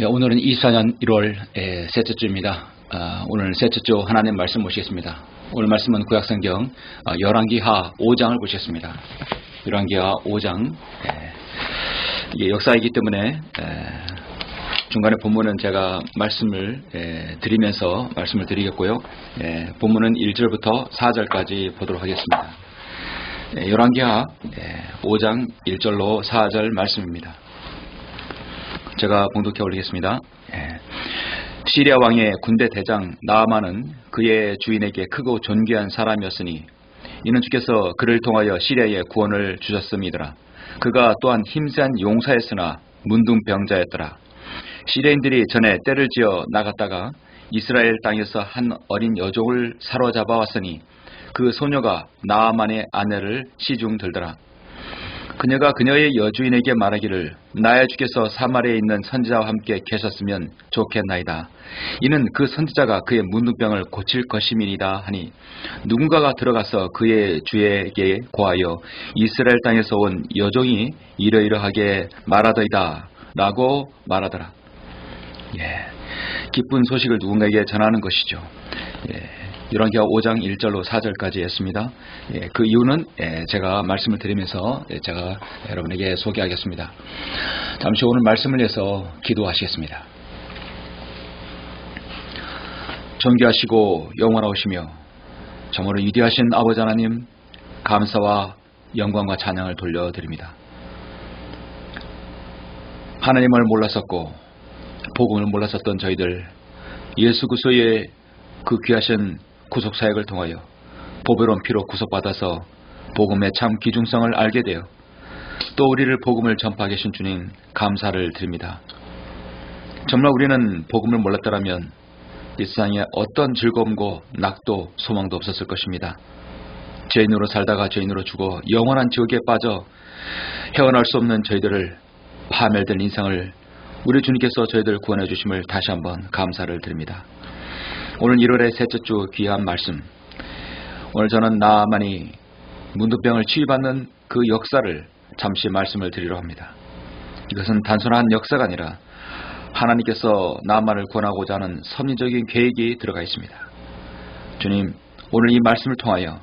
오늘은 24년 1월 셋째 주입니다. 오늘 셋째 주 하나님 말씀 보시겠습니다. 오늘 말씀은 구약성경 열왕기하 5장을 보시겠습니다. 열왕기하 5장. 이게 역사이기 때문에 중간에 본문은 제가 말씀을 드리면서 말씀을 드리겠고요. 본문은 1절부터 4절까지 보도록 하겠습니다. 열왕기하 5장 1절로 4절 말씀입니다. 제가 봉독해 올리겠습니다. 시리아 왕의 군대 대장 나아만은 그의 주인에게 크고 존귀한 사람이었으니 이는 주께서 그를 통하여 시리아에 구원을 주셨음이더라. 그가 또한 힘센 용사였으나 문둥병자였더라. 시리아인들이 전에 때를 지어 나갔다가 이스라엘 땅에서 한 어린 여종을 사로잡아 왔으니 그 소녀가 나아만의 아내를 시중 들더라. 그녀가 그녀의 여주인에게 말하기를 나의 주께서 사마리아에 있는 선지자와 함께 계셨으면 좋겠나이다. 이는 그 선지자가 그의 문둥병을 고칠 것임이니이다 하니 누군가가 들어가서 그의 주에게 고하여 이스라엘 땅에서 온 여종이 이러이러하게 말하더이다 라고 말하더라. 기쁜 소식을 누군가에게 전하는 것이죠. 열왕기하 5장 1절로 4절까지 했습니다. 그 이유는 제가 말씀을 드리면서 제가 여러분에게 소개하겠습니다. 잠시 오늘 말씀을 위해서 기도하시겠습니다. 존귀하시고 영원하시며 정말로 위대하신 아버지 하나님, 감사와 영광과 찬양을 돌려드립니다. 하나님을 몰랐었고 복음을 몰랐었던 저희들, 예수 그리스도의 그 귀하신 구속사역을 통하여 보배로운 피로 구속받아서 복음의 참 귀중성을 알게 되어 또 우리를 복음을 전파하게 하신 주님 감사를 드립니다. 정말 우리는 복음을 몰랐더라면 이 세상에 어떤 즐거움고 낙도 소망도 없었을 것입니다. 죄인으로 살다가 죄인으로 죽어 영원한 지옥에 빠져 헤어날 수 없는 저희들을 파멸된 인생을 우리 주님께서 저희들을 구원해 주심을 다시 한번 감사를 드립니다. 오늘 1월의 셋째 주 귀한 말씀, 오늘 저는 나아만이 문둥병을 치유받는 그 역사를 잠시 말씀을 드리려 합니다. 이것은 단순한 역사가 아니라 하나님께서 나아만을 구원하고자 하는 섭리적인 계획이 들어가 있습니다. 주님, 오늘 이 말씀을 통하여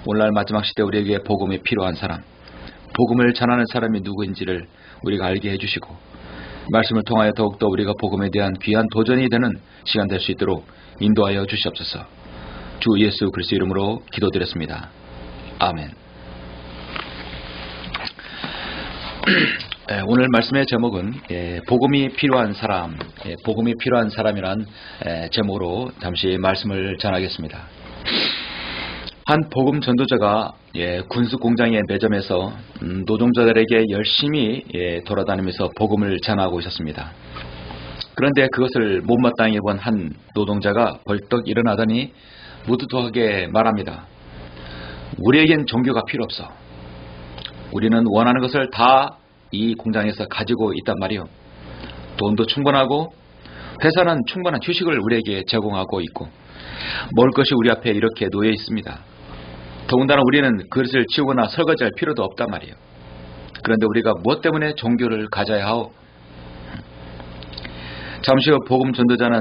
오늘날 마지막 시대 우리에게 복음이 필요한 사람, 복음을 전하는 사람이 누구인지를 우리가 알게 해주시고 말씀을 통하여 더욱더 우리가 복음에 대한 귀한 도전이 되는 시간 될 수 있도록 인도하여 주시옵소서. 주 예수 그리스도 이름으로 기도드렸습니다. 아멘. 오늘 말씀의 제목은 복음이 필요한 사람, 복음이 필요한 사람이란 제목으로 잠시 말씀을 전하겠습니다. 한 복음 전도자가 군수 공장의 매점에서 노동자들에게 열심히 돌아다니면서 복음을 전하고 있었습니다. 그런데 그것을 못마땅히 본 한 노동자가 벌떡 일어나더니 무드도하게 말합니다. 우리에겐 종교가 필요 없어. 우리는 원하는 것을 다 이 공장에서 가지고 있단 말이요. 돈도 충분하고 회사는 충분한 휴식을 우리에게 제공하고 있고 먹을 것이 우리 앞에 이렇게 놓여 있습니다. 더군다나 우리는 그릇을 치우거나 설거지할 필요도 없단 말이에요. 그런데 우리가 무엇 때문에 종교를 가져야 하오? 잠시 후 복음 전도자는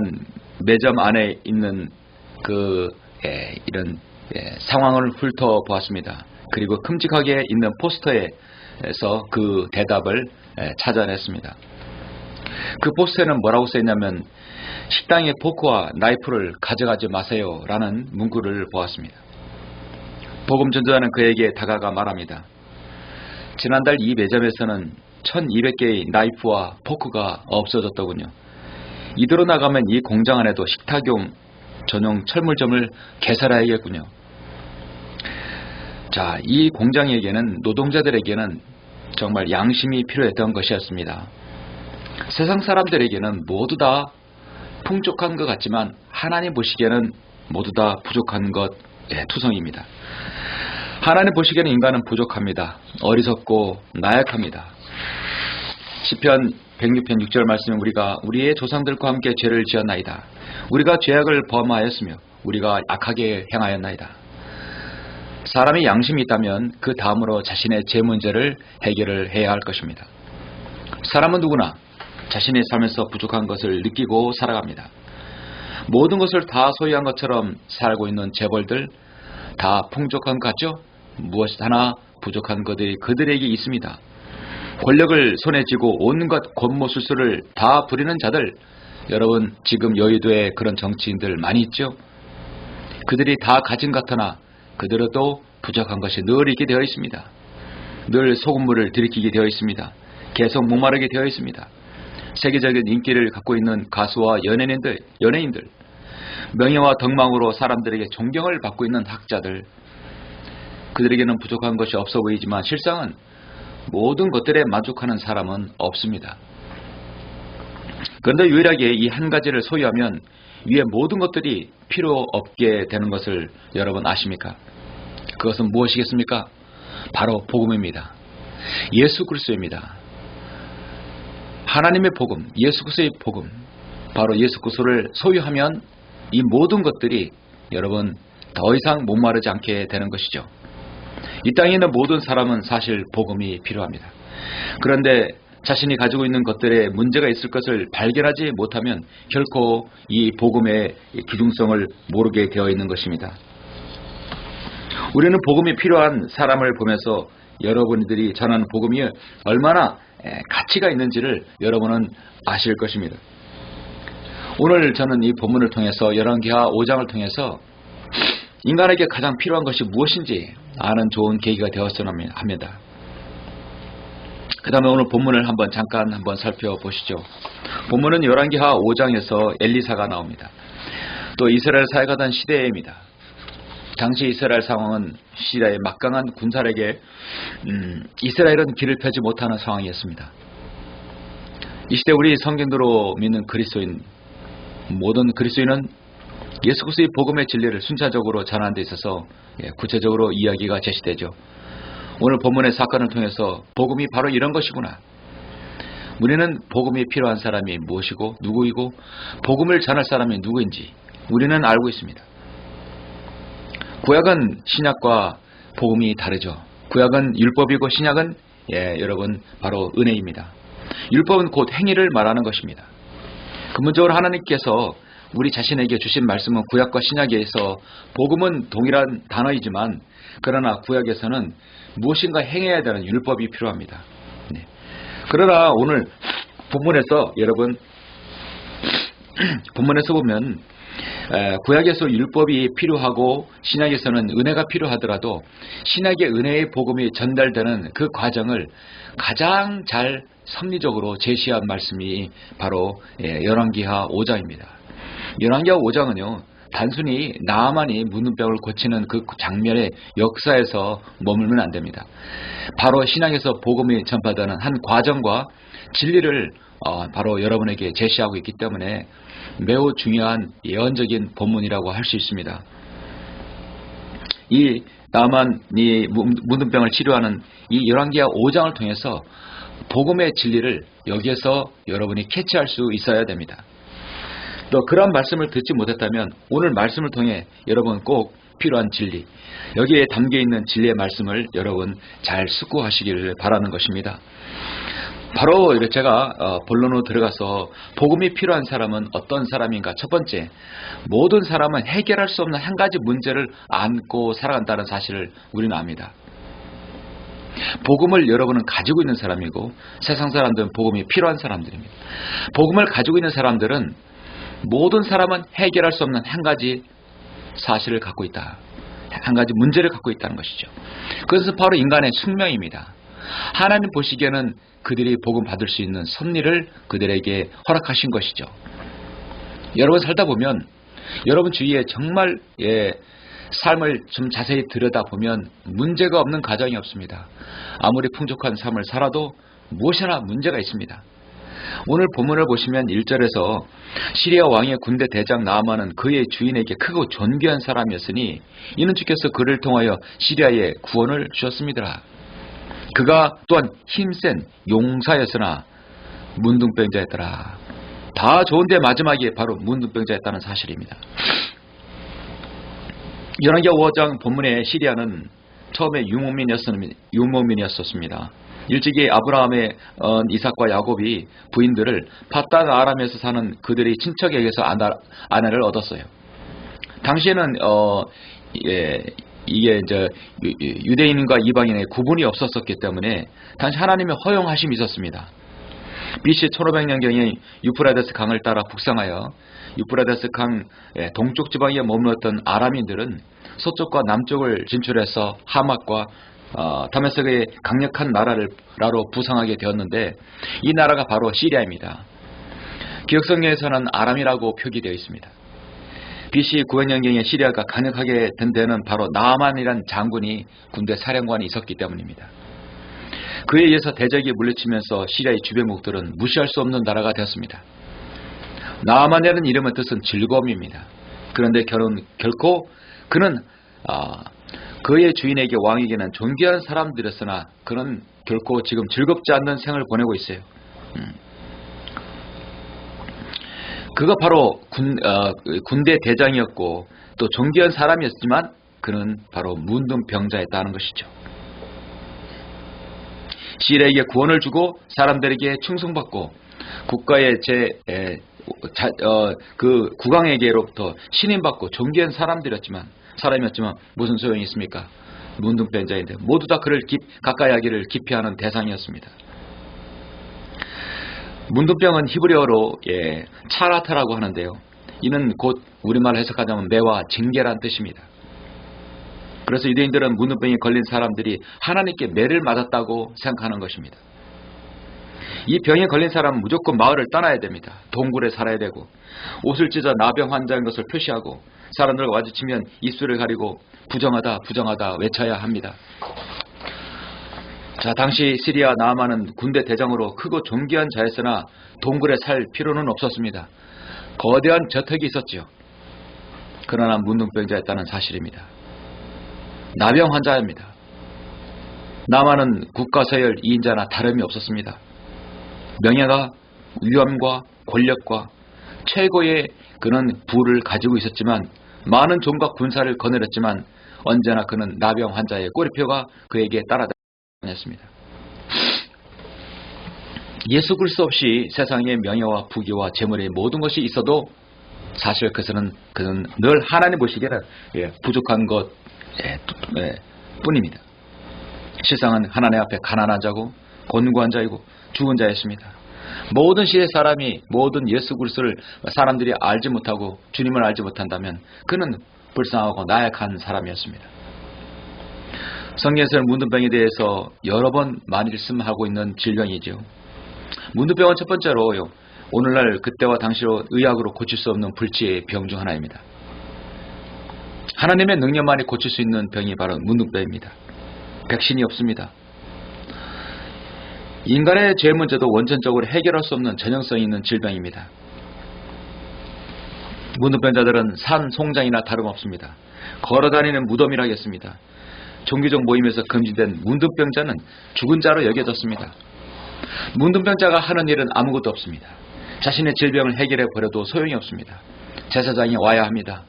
매점 안에 있는 이런 상황을 훑어보았습니다. 그리고 큼직하게 있는 포스터에서 그 대답을 찾아냈습니다. 그 포스터에는 뭐라고 써있냐면 식당에 포크와 나이프를 가져가지 마세요 라는 문구를 보았습니다. 복음 전도자는 그에게 다가가 말합니다. 지난달 이 매점에서는 1200개의 나이프와 포크가 없어졌더군요. 이대로 나가면 이 공장 안에도 식탁용 전용 철물점을 개설해야겠군요. 자, 이 공장에게는 노동자들에게는 정말 양심이 필요했던 것이었습니다. 세상 사람들에게는 모두 다 풍족한 것 같지만 하나님 보시기에는 모두 다 부족한 것 투성입니다. 하나님 보시기에는 인간은 부족합니다. 어리석고 나약합니다. 시편 106편 6절 말씀은 우리가 우리의 조상들과 함께 죄를 지었나이다. 우리가 죄악을 범하였으며 우리가 악하게 행하였나이다. 사람이 양심이 있다면 그 다음으로 자신의 죄 문제를 해결을 해야 할 것입니다. 사람은 누구나 자신의 삶에서 부족한 것을 느끼고 살아갑니다. 모든 것을 다 소유한 것처럼 살고 있는 재벌들 다 풍족한 것 같죠? 무엇 하나 부족한 것들이 그들에게 있습니다. 권력을 손에 쥐고 온갖 권모술수를 다 부리는 자들, 여러분 지금 여의도에 그런 정치인들 많이 있죠? 그들이 다 가진 것 같으나 그들도 부족한 것이 늘 있게 되어 있습니다. 늘 소금물을 들이키게 되어 있습니다. 계속 목마르게 되어 있습니다. 세계적인 인기를 갖고 있는 가수와 연예인들, 명예와 덕망으로 사람들에게 존경을 받고 있는 학자들, 그들에게는 부족한 것이 없어 보이지만 실상은 모든 것들에 만족하는 사람은 없습니다. 그런데 유일하게 이 한 가지를 소유하면 위에 모든 것들이 필요 없게 되는 것을 여러분 아십니까? 그것은 무엇이겠습니까? 바로 복음입니다. 예수 그리스도입니다. 하나님의 복음, 예수 그리스도의 복음, 바로 예수 그리스도를 소유하면 이 모든 것들이 여러분 더 이상 목마르지 않게 되는 것이죠. 이 땅에 있는 모든 사람은 사실 복음이 필요합니다. 그런데 자신이 가지고 있는 것들에 문제가 있을 것을 발견하지 못하면 결코 이 복음의 기중성을 모르게 되어 있는 것입니다. 우리는 복음이 필요한 사람을 보면서 여러분들이 전하는 복음이 얼마나 가치가 있는지를 여러분은 아실 것입니다. 오늘 저는 이 본문을 통해서 열왕기하 5장을 통해서 인간에게 가장 필요한 것이 무엇인지 아는 좋은 계기가 되었으면 합니다. 그 다음에 오늘 본문을 잠깐 살펴보시죠. 본문은 열왕기하 5장에서 엘리사가 나옵니다. 또 이스라엘 사역하던 시대입니다. 당시 이스라엘 상황은 시리아의 막강한 군사력에 이스라엘은 길을 펴지 못하는 상황이었습니다. 이 시대 우리 성경대로 믿는 그리스도인, 모든 그리스도인은 예수 그리스도의 복음의 진리를 순차적으로 전하는 데 있어서 구체적으로 이야기가 제시되죠. 오늘 본문의 사건을 통해서 복음이 바로 이런 것이구나. 우리는 복음이 필요한 사람이 무엇이고 누구이고 복음을 전할 사람이 누구인지 우리는 알고 있습니다. 구약은 신약과 복음이 다르죠. 구약은 율법이고 신약은 여러분 바로 은혜입니다. 율법은 곧 행위를 말하는 것입니다. 근본적으로 하나님께서 우리 자신에게 주신 말씀은 구약과 신약에서 복음은 동일한 단어이지만 그러나 구약에서는 무엇인가 행해야 되는 율법이 필요합니다. 그러나 오늘 본문에서 여러분 본문에서 보면 구약에서 율법이 필요하고 신약에서는 은혜가 필요하더라도 신약의 은혜의 복음이 전달되는 그 과정을 가장 잘 섭리적으로 제시한 말씀이 바로 열왕기하 5장입니다. 열왕기하 5장은요 단순히 나아만이 묻는 병을 고치는 그 장면의 역사에서 머물면 안 됩니다. 바로 신약에서 복음이 전파되는 한 과정과 진리를 바로 여러분에게 제시하고 있기 때문에 매우 중요한 예언적인 본문이라고 할 수 있습니다. 이 나아만이 묻는 병을 치료하는 이 열왕기하 5장을 통해서 복음의 진리를 여기에서 여러분이 캐치할 수 있어야 됩니다. 또 그런 말씀을 듣지 못했다면 오늘 말씀을 통해 여러분 꼭 필요한 진리, 여기에 담겨있는 진리의 말씀을 여러분 잘 숙고하시기를 바라는 것입니다. 바로 제가 본론으로 들어가서 복음이 필요한 사람은 어떤 사람인가. 첫 번째, 모든 사람은 해결할 수 없는 한 가지 문제를 안고 살아간다는 사실을 우리는 압니다. 복음을 여러분은 가지고 있는 사람이고 세상 사람들은 복음이 필요한 사람들입니다. 복음을 가지고 있는 사람들은 모든 사람은 해결할 수 없는 한 가지 사실을 갖고 있다. 한 가지 문제를 갖고 있다는 것이죠. 그것은 바로 인간의 숙명입니다. 하나님 보시기에는 그들이 복음 받을 수 있는 섭리를 그들에게 허락하신 것이죠. 여러분 살다 보면 여러분 주위에 정말 삶을 좀 자세히 들여다보면 문제가 없는 가정이 없습니다. 아무리 풍족한 삶을 살아도 무엇이나 문제가 있습니다. 오늘 본문을 보시면 1절에서 시리아 왕의 군대 대장 나아만은 그의 주인에게 크고 존귀한 사람이었으니 이는 주께서 그를 통하여 시리아에 구원을 주셨습니다. 그가 또한 힘센 용사였으나 문둥병자였더라. 다 좋은데 마지막에 바로 문둥병자였다는 사실입니다. 열왕기하 5장 본문의 시리아는 처음에 유목민이었습니다. 일찍이 아브라함의 이삭과 야곱이 부인들을 팟단 아람에서 사는 그들의 친척에게서 아내를 얻었어요. 당시에는 이게 이제 유대인과 이방인의 구분이 없었기 때문에 당시 하나님의 허용하심이 있었습니다. BC 1500년경에 유프라데스 강을 따라 북상하여 유프라데스 강 동쪽 지방에 머물렀던 아람인들은 서쪽과 남쪽을 진출해서 하맛과 다메섹의 강력한 나라로 부상하게 되었는데, 이 나라가 바로 시리아입니다. 기억성경에서는 아람이라고 표기되어 있습니다. BC 900년경에 시리아가 강력하게 된 데는 바로 나아만이란 장군이 군대 사령관이 있었기 때문입니다. 그에 의해서 대적이 물리치면서 시리아의 주변국들은 무시할 수 없는 나라가 되었습니다. 나아만이라는 이름의 뜻은 즐거움입니다. 그런데 결코 그는 그의 주인에게 왕에게는 존귀한 사람들이었으나 그는 결코 지금 즐겁지 않는 생을 보내고 있어요. 그가 바로 군대 대장이었고 또 존귀한 사람이었지만 그는 바로 문둥병자였다는 것이죠. 시리아에게 구원을 주고 사람들에게 충성받고 국가의 그 국왕에게로부터 신임받고 존귀한 사람이었지만 무슨 소용이 있습니까? 문둥병자인데 모두 다 그를 가까이 하기를 기피하는 대상이었습니다. 문둥병은 히브리어로 차라타라고 하는데요. 이는 곧 우리말로 해석하자면 매와 징계란 뜻입니다. 그래서 유대인들은 문둥병에 걸린 사람들이 하나님께 매를 맞았다고 생각하는 것입니다. 이 병에 걸린 사람은 무조건 마을을 떠나야 됩니다. 동굴에 살아야 되고 옷을 찢어 나병 환자인 것을 표시하고 사람들과 마주치면 입술을 가리고 부정하다 부정하다 외쳐야 합니다. 자, 당시 시리아 나아만은 군대 대장으로 크고 존귀한 자였으나 동굴에 살 필요는 없었습니다. 거대한 저택이 있었지요. 그러나 문둥병자였다는 사실입니다. 나병 환자입니다. 나아만은 국가서열 2인자나 다름이 없었습니다. 명예가 위엄과 권력과 최고의 그는 부를 가지고 있었지만 많은 종과 군사를 거느렸지만 언제나 그는 나병 환자의 꼬리표가 그에게 따라다녔습니다. 예수 그리스도 없이 세상에 명예와 부귀와 재물의 모든 것이 있어도 사실 그는 늘 하나님 보시기에는 부족한 것 뿐입니다. 실상은 하나님 앞에 가난한 자고 곤고한 자이고 죽은 자였습니다. 모든 시대 사람이 모든 예수 그리스도를 사람들이 알지 못하고 주님을 알지 못한다면 그는 불쌍하고 나약한 사람이었습니다. 성경에서는 문둥병에 대해서 여러 번 말씀하고 있는 질병이죠. 문둥병은 첫 번째로 오늘날 그때와 당시로 의학으로 고칠 수 없는 불치의 병 중 하나입니다. 하나님의 능력만이 고칠 수 있는 병이 바로 문둥병입니다. 백신이 없습니다. 인간의 죄 문제도 원천적으로 해결할 수 없는 전형성이 있는 질병입니다. 문둥병자들은 산 송장이나 다름없습니다. 걸어다니는 무덤이라겠습니다. 종교적 모임에서 금지된 문둥병자는 죽은 자로 여겨졌습니다. 문둥병자가 하는 일은 아무것도 없습니다. 자신의 질병을 해결해 버려도 소용이 없습니다. 제사장이 와야 합니다.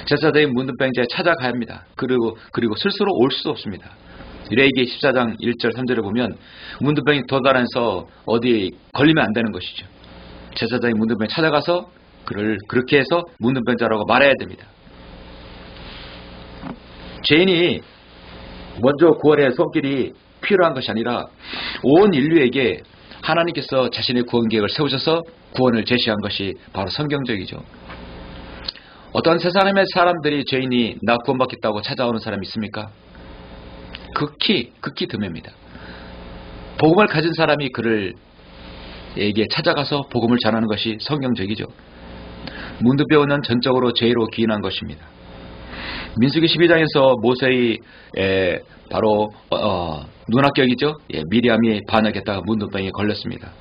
제사장이 문둥병자에 찾아가야 합니다. 그리고 스스로 올 수 없습니다. 레위기 14장 1절 3절에 보면 문둥병이 도달해서 어디에 걸리면 안 되는 것이죠. 제사장이 문둥병에 찾아가서 그를 그렇게 해서 문둥병자라고 말해야 됩니다. 죄인이 먼저 구원의 손길이 필요한 것이 아니라 온 인류에게 하나님께서 자신의 구원 계획을 세우셔서 구원을 제시한 것이 바로 성경적이죠. 어떤 세상의 사람들이 죄인이 나 구원받겠다고 찾아오는 사람이 있습니까? 극히 드뭅니다. 복음을 가진 사람이 그를에게 찾아가서 복음을 전하는 것이 성경적이죠. 문둥병은 전적으로 죄로 기인한 것입니다. 민수기 12장에서 모세의 바로 눈합격이죠. 미리암이 반역했다가 문둥병에 걸렸습니다.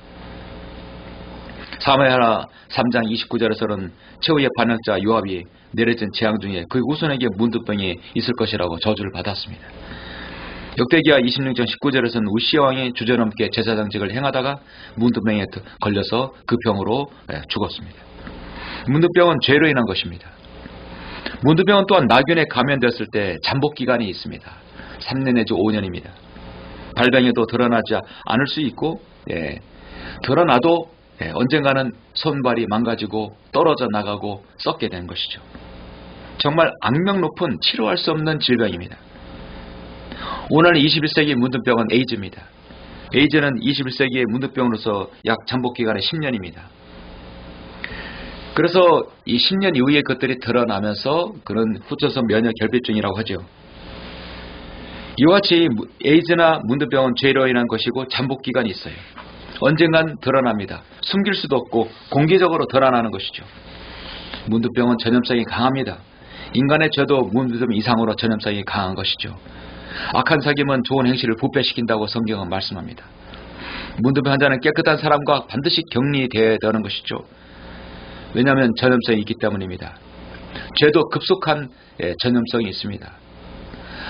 사무엘하 3장 29절에서는 최후의 반역자 요압이 내려진 재앙 중에 그 후손에게 문둥병이 있을 것이라고 저주를 받았습니다. 역대기하 26장 19절에서는 우시야 왕이 주저넘게 제사장직을 행하다가 문둥병에 걸려서 그 병으로 죽었습니다. 문둥병은 죄로 인한 것입니다. 문둥병은 또한 나균에 감염되었을 때 잠복기간이 있습니다. 3년 내지 5년입니다. 발병에도 드러나지 않을 수 있고, 드러나도 언젠가는 손발이 망가지고 떨어져 나가고 썩게 되는 것이죠. 정말 악명 높은 치료할 수 없는 질병입니다. 오늘 21세기 문둥병은 에이즈입니다. 에이즈는 21세기의 문둥병으로서 약 잠복기간의 10년입니다. 그래서 이 10년 이후에 것들이 드러나면서 그런 후천성 면역 결핍증이라고 하죠. 이와 같이 에이즈나 문둥병은 죄로 인한 것이고 잠복기간이 있어요. 언젠간 드러납니다. 숨길 수도 없고 공개적으로 드러나는 것이죠. 문둥병은 전염성이 강합니다. 인간의 죄도 문둥병 이상으로 전염성이 강한 것이죠. 악한 사귐은 좋은 행실을 부패시킨다고 성경은 말씀합니다. 문둥병 환자는 깨끗한 사람과 반드시 격리되어야 되는 것이죠. 왜냐하면 전염성이 있기 때문입니다. 죄도 급속한 전염성이 있습니다.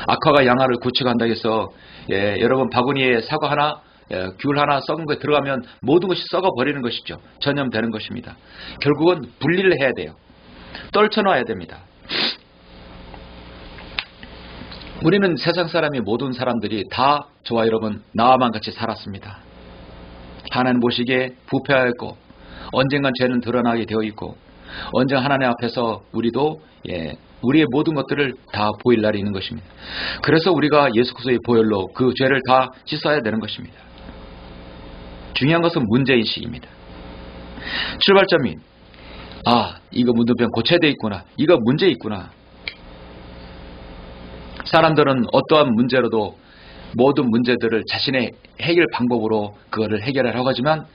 악화가 양화를 구축한다고 해서 여러분 바구니에 사과 하나, 귤 하나 썩은 거에 들어가면 모든 것이 썩어버리는 것이죠. 전염되는 것입니다. 결국은 분리를 해야 돼요. 떨쳐놔야 됩니다. 우리는 세상 사람이 모든 사람들이 다 저와 여러분 나와만 같이 살았습니다. 하나님 보시기에 부패하였고 언젠간 죄는 드러나게 되어 있고 언젠가 하나님 앞에서 우리도 우리의 모든 것들을 다 보일 날이 있는 것입니다. 그래서 우리가 예수 그리스도의 보혈로 그 죄를 다 씻어야 되는 것입니다. 중요한 것은 문제인식입니다. 출발점이 이거 문둥병 고쳐야 돼 있구나. 이거 문제 있구나. 사람들은 어떠한 문제로도 모든 문제들을 자신의 해결 방법으로 그거를 해결하려고 하지만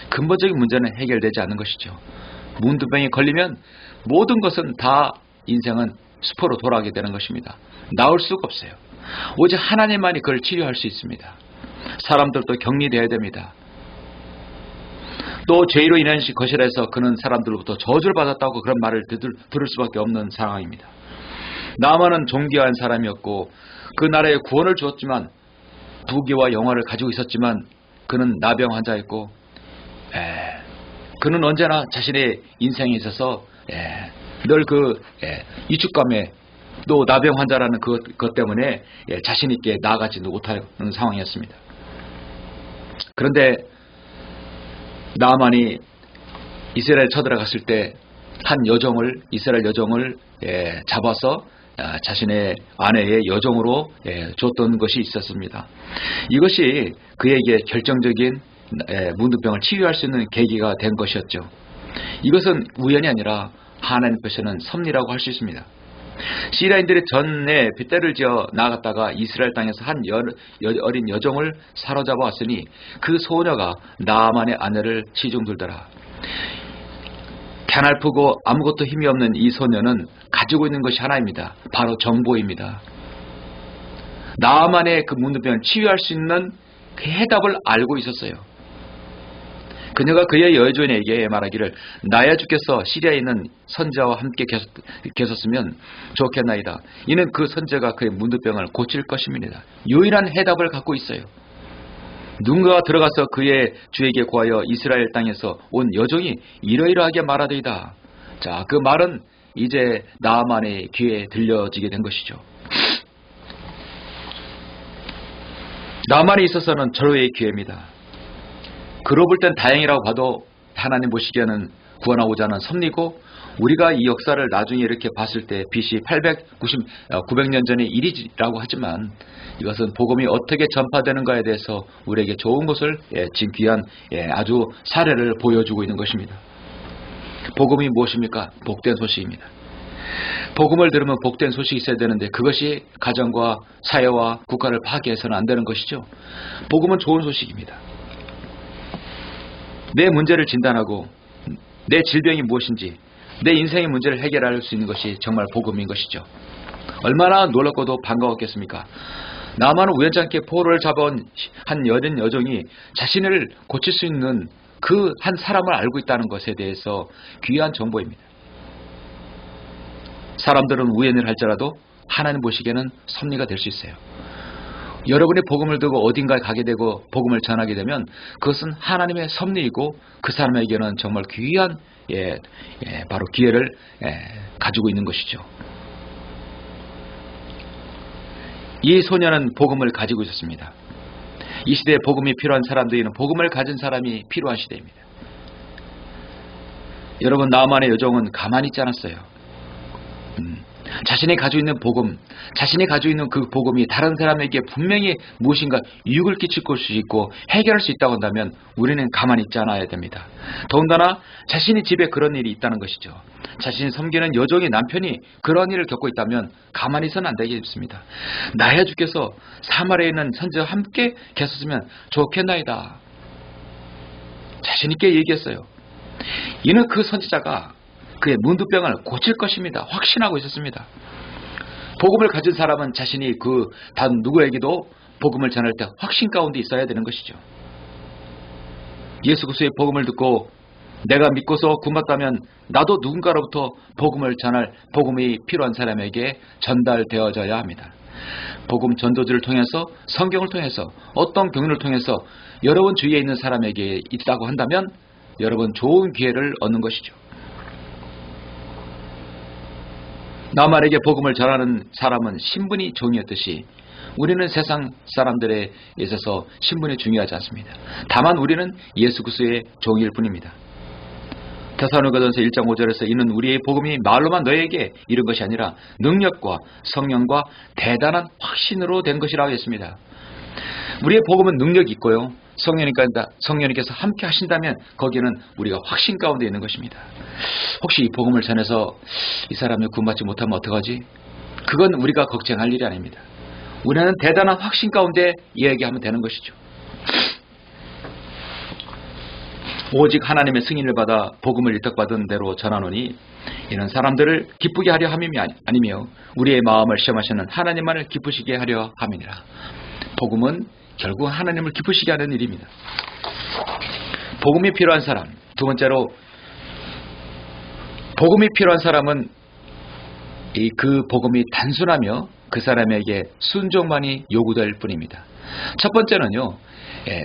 근본적인 문제는 해결되지 않는 것이죠. 문둥병에 걸리면 모든 것은 다 인생은 수포로 돌아가게 되는 것입니다. 나올 수가 없어요. 오직 하나님만이 그걸 치료할 수 있습니다. 사람들도 격리되어야 됩니다. 또 죄로 인한 것이라 해서 그는 사람들로부터 저주를 받았다고 그런 말을 들을 수밖에 없는 상황입니다. 나만은 존귀한 사람이었고 그 나라에 구원을 주었지만 부귀와 영화를 가지고 있었지만 그는 나병 환자였고 그는 언제나 자신의 인생에 있어서 늘 위축감에 또 나병 환자라는 그것 때문에 자신 있게 나아가지 못하는 상황이었습니다. 그런데 나만이 이스라엘 쳐들어갔을 때 한 이스라엘 여종을 잡아서 자신의 아내의 여종으로 줬던 것이 있었습니다. 이것이 그에게 결정적인 문둥병을 치유할 수 있는 계기가 된 것이었죠. 이것은 우연이 아니라 하나님께서는 섭리라고 할 수 있습니다. 시리아인들이 전에 빗대를 지어 나갔다가 이스라엘 땅에서 한 어린 여종을 사로잡아 왔으니 그 소녀가 나아만의 아내를 시중 들더라. 가냘프고 아무것도 힘이 없는 이 소녀는 가지고 있는 것이 하나입니다. 바로 정보입니다. 나아만의 그 문둥병을 치유할 수 있는 그 해답을 알고 있었어요. 그녀가 그의 여종에게 말하기를 나야 주께서 시리아에 있는 선자와 함께 계셨으면 좋겠나이다. 이는 그 선자가 그의 문둥병을 고칠 것입니다. 유일한 해답을 갖고 있어요. 누군가가 들어가서 그의 주에게 구하여 이스라엘 땅에서 온 여종이 이러이러하게 말하더이다. 자, 그 말은 이제 나아만의 귀에 들려지게 된 것이죠. 나아만에 있어서는 절호의 기회입니다. 그로 볼 땐 다행이라고 봐도 하나님 보시기에는 구원하고자 하는 섭리고 우리가 이 역사를 나중에 이렇게 봤을 때 BC 900년 전의 일이라고 하지만 이것은 복음이 어떻게 전파되는가에 대해서 우리에게 좋은 것을 지금 귀한 아주 사례를 보여주고 있는 것입니다. 복음이 무엇입니까? 복된 소식입니다. 복음을 들으면 복된 소식이 있어야 되는데 그것이 가정과 사회와 국가를 파괴해서는 안 되는 것이죠. 복음은 좋은 소식입니다. 내 문제를 진단하고 내 질병이 무엇인지 내 인생의 문제를 해결할 수 있는 것이 정말 복음인 것이죠. 얼마나 놀랍고도 반가웠겠습니까? 나아만은 우연찮게 포로를 잡아온 한 여린 여종이 자신을 고칠 수 있는 그 한 사람을 알고 있다는 것에 대해서 귀한 정보입니다. 사람들은 우연을 할지라도 하나님 보시기에는 섭리가 될 수 있어요. 여러분이 복음을 들고 어딘가에 가게 되고 복음을 전하게 되면 그것은 하나님의 섭리이고 그 사람에게는 정말 귀한 바로 기회를 가지고 있는 것이죠. 이 소녀는 복음을 가지고 있었습니다. 이 시대에 복음이 필요한 사람들에게는 복음을 가진 사람이 필요한 시대입니다. 여러분, 나만의 여종은 가만히 있지 않았어요. 자신이 가지고 있는 복음, 자신이 가지고 있는 그 복음이 다른 사람에게 분명히 무엇인가 유익을 끼칠 수 있고 해결할 수 있다고 한다면 우리는 가만히 있지 않아야 됩니다. 더군다나 자신이 집에 그런 일이 있다는 것이죠. 자신이 섬기는 여종의 남편이 그런 일을 겪고 있다면 가만히 있어는 안 되겠습니다. 나야 주께서 사마리아에 있는 선지자와 함께 계셨으면 좋겠나이다. 자신 있게 얘기했어요. 이는 그 선지자가 그의 문두병을 고칠 것입니다. 확신하고 있었습니다. 복음을 가진 사람은 자신이 그 단 누구에게도 복음을 전할 때 확신 가운데 있어야 되는 것이죠. 예수 그리스도의 복음을 듣고 내가 믿고서 구원받다면 나도 누군가로부터 복음을 전할 복음이 필요한 사람에게 전달되어져야 합니다. 복음 전도지를 통해서, 성경을 통해서, 어떤 경륜을 통해서 여러분 주위에 있는 사람에게 있다고 한다면 여러분 좋은 기회를 얻는 것이죠. 나만에게 복음을 전하는 사람은 신분이 종이었듯이 우리는 세상 사람들에 있어서 신분이 중요하지 않습니다. 다만 우리는 예수 그리스도의 종일 뿐입니다. 데살로니가전서 1장 5절에서 이는 우리의 복음이 말로만 너에게 이른 것이 아니라 능력과 성령과 대단한 확신으로 된 것이라고 했습니다. 우리의 복음은 능력이 있고요. 성령님께서 함께 하신다면 거기에는 우리가 확신 가운데 있는 것입니다. 혹시 이 복음을 전해서 이 사람을 구원받지 못하면 어떡하지? 그건 우리가 걱정할 일이 아닙니다. 우리는 대단한 확신 가운데 이야기하면 되는 것이죠. 오직 하나님의 승인을 받아 복음을 일떡받은 대로 전하노니 이는 사람들을 기쁘게 하려 함이 아니며 우리의 마음을 시험하시는 하나님만을 기쁘시게 하려 함이니라. 복음은 결국 하나님을 기쁘시게 하는 일입니다. 복음이 필요한 사람, 두 번째로 복음이 필요한 사람은 그 복음이 단순하며 그 사람에게 순종만이 요구될 뿐입니다. 첫 번째는요,